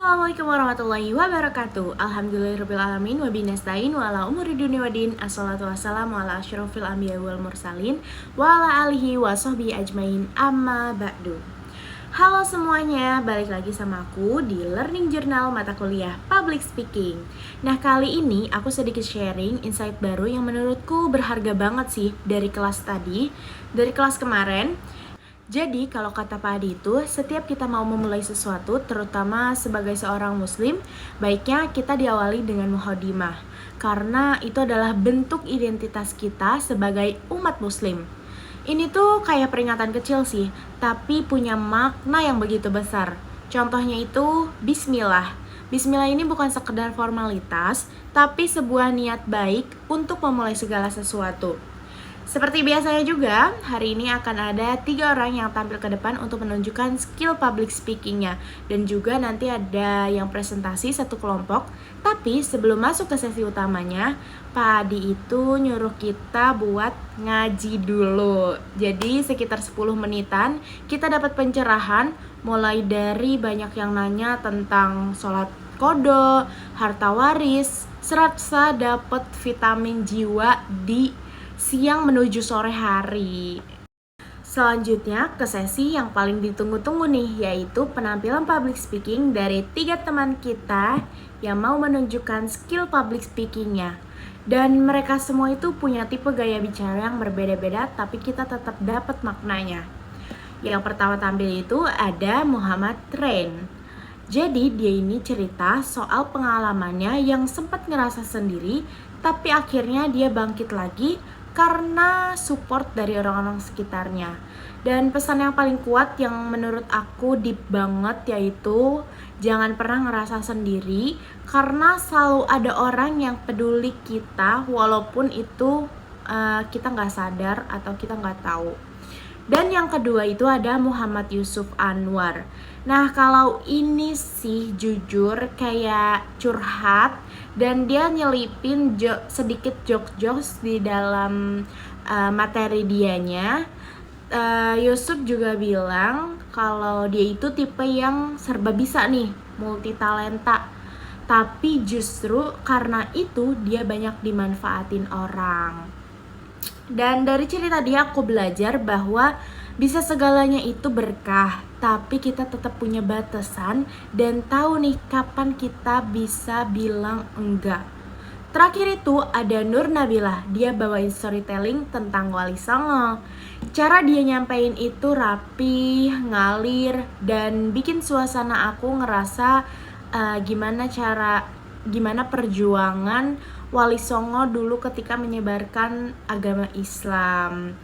Assalamualaikum warahmatullahi wabarakatuh. Alhamdulillahirrabbilalamin. Wabinastain wa ala umuri dunia wadin. Assalatu wassalamu ala asyrafil anbiya wal mursalin wa ala alihi wa sahbihi ajmain, amma ba'du. Halo semuanya, balik lagi sama aku di Learning Journal mata kuliah Public Speaking. Nah, kali ini aku sedikit sharing insight baru yang menurutku berharga banget sih dari kelas tadi, dari kelas kemarin. Jadi kalau kata Pak Adi itu, setiap kita mau memulai sesuatu, terutama sebagai seorang muslim, baiknya kita diawali dengan muhadimah. Karena itu adalah bentuk identitas kita sebagai umat muslim. Ini tuh kayak peringatan kecil sih, tapi punya makna yang begitu besar. Contohnya itu Bismillah. Bismillah ini bukan sekedar formalitas, tapi sebuah niat baik untuk memulai segala sesuatu. Seperti biasanya juga, hari ini akan ada 3 orang yang tampil ke depan untuk menunjukkan skill public speakingnya. Dan juga nanti ada yang presentasi satu kelompok. Tapi sebelum masuk ke sesi utamanya, Pak Adi itu nyuruh kita buat ngaji dulu. Jadi sekitar 10 menitan kita dapat pencerahan, mulai dari banyak yang nanya tentang sholat qadha, harta waris, serasa dapat vitamin jiwa di siang menuju sore hari. Selanjutnya ke sesi yang paling ditunggu-tunggu nih, yaitu penampilan public speaking dari 3 teman kita yang mau menunjukkan skill public speakingnya. Dan mereka semua itu punya tipe gaya bicara yang berbeda-beda, tapi kita tetap dapat maknanya. Yang pertama tampil itu ada Muhammad Train. Jadi dia ini cerita soal pengalamannya yang sempat ngerasa sendiri, tapi akhirnya dia bangkit lagi karena support dari orang-orang sekitarnya. Dan pesan yang paling kuat yang menurut aku deep banget yaitu jangan pernah ngerasa sendiri, karena selalu ada orang yang peduli kita walaupun itu kita nggak sadar atau kita nggak tahu. Dan yang kedua itu ada Muhammad Yusuf Anwar. Nah, kalau ini sih jujur kayak curhat, dan dia nyelipin sedikit jokes di dalam materi dianya. Yusuf juga bilang kalau dia itu tipe yang serba bisa nih, multi talenta. Tapi justru karena itu dia banyak dimanfaatin orang. Dan dari cerita dia aku belajar bahwa bisa segalanya itu berkah, tapi kita tetap punya batasan dan tahu nih kapan kita bisa bilang enggak. Terakhir itu ada Nur Nabilah, dia bawain storytelling tentang Wali Songo. Cara dia nyampein itu rapi, ngalir, dan bikin suasana aku ngerasa gimana perjuangan Wali Songo dulu ketika menyebarkan agama Islam.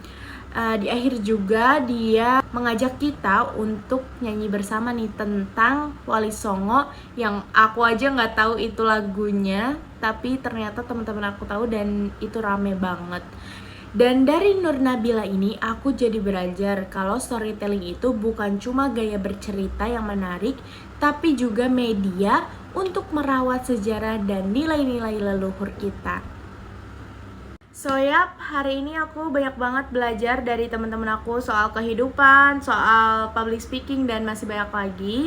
Di akhir juga dia mengajak kita untuk nyanyi bersama nih tentang Wali Songo yang aku aja nggak tahu itu lagunya, tapi ternyata teman-teman aku tahu dan itu rame banget. Dan dari Nur Nabila ini aku jadi belajar kalau storytelling itu bukan cuma gaya bercerita yang menarik, tapi juga media untuk merawat sejarah dan nilai-nilai leluhur kita. So yap, hari ini aku banyak banget belajar dari teman-teman aku soal kehidupan, soal public speaking, dan masih banyak lagi.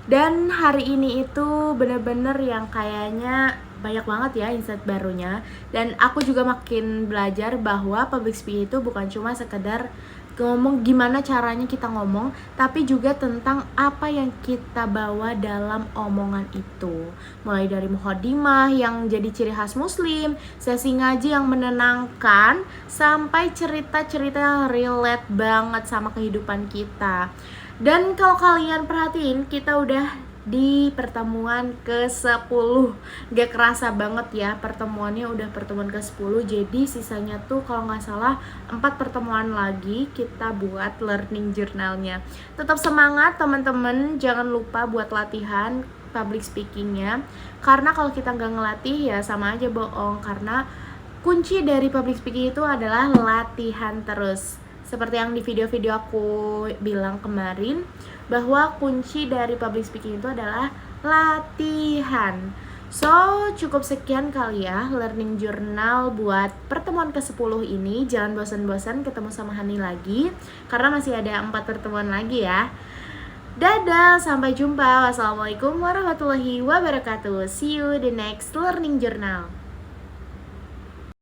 Dan hari ini itu bener-bener yang kayaknya banyak banget ya insight barunya. Dan aku juga makin belajar bahwa public speaking itu bukan cuma sekedar ngomong gimana caranya kita ngomong, tapi juga tentang apa yang kita bawa dalam omongan itu. Mulai dari muhadimah yang jadi ciri khas muslim, sesi ngaji yang menenangkan, sampai cerita-cerita yang relate banget sama kehidupan kita. Dan kalau kalian perhatiin, kita udah di pertemuan ke-10. Gak kerasa banget ya, pertemuannya udah pertemuan ke-10. Jadi sisanya tuh kalau gak salah 4 pertemuan lagi kita buat learning journalnya. Tetap semangat teman-teman, jangan lupa buat latihan public speakingnya. Karena kalau kita gak ngelatih ya sama aja bohong. Karena kunci dari public speaking itu adalah latihan terus. Seperti yang di video-video aku bilang kemarin, bahwa kunci dari public speaking itu adalah latihan. So, cukup sekian kali ya learning journal buat pertemuan ke-10 ini. Jangan bosan-bosan ketemu sama Hani lagi, karena masih ada 4 pertemuan lagi ya. Dadah, sampai jumpa. Wassalamualaikum warahmatullahi wabarakatuh. See you the next learning journal.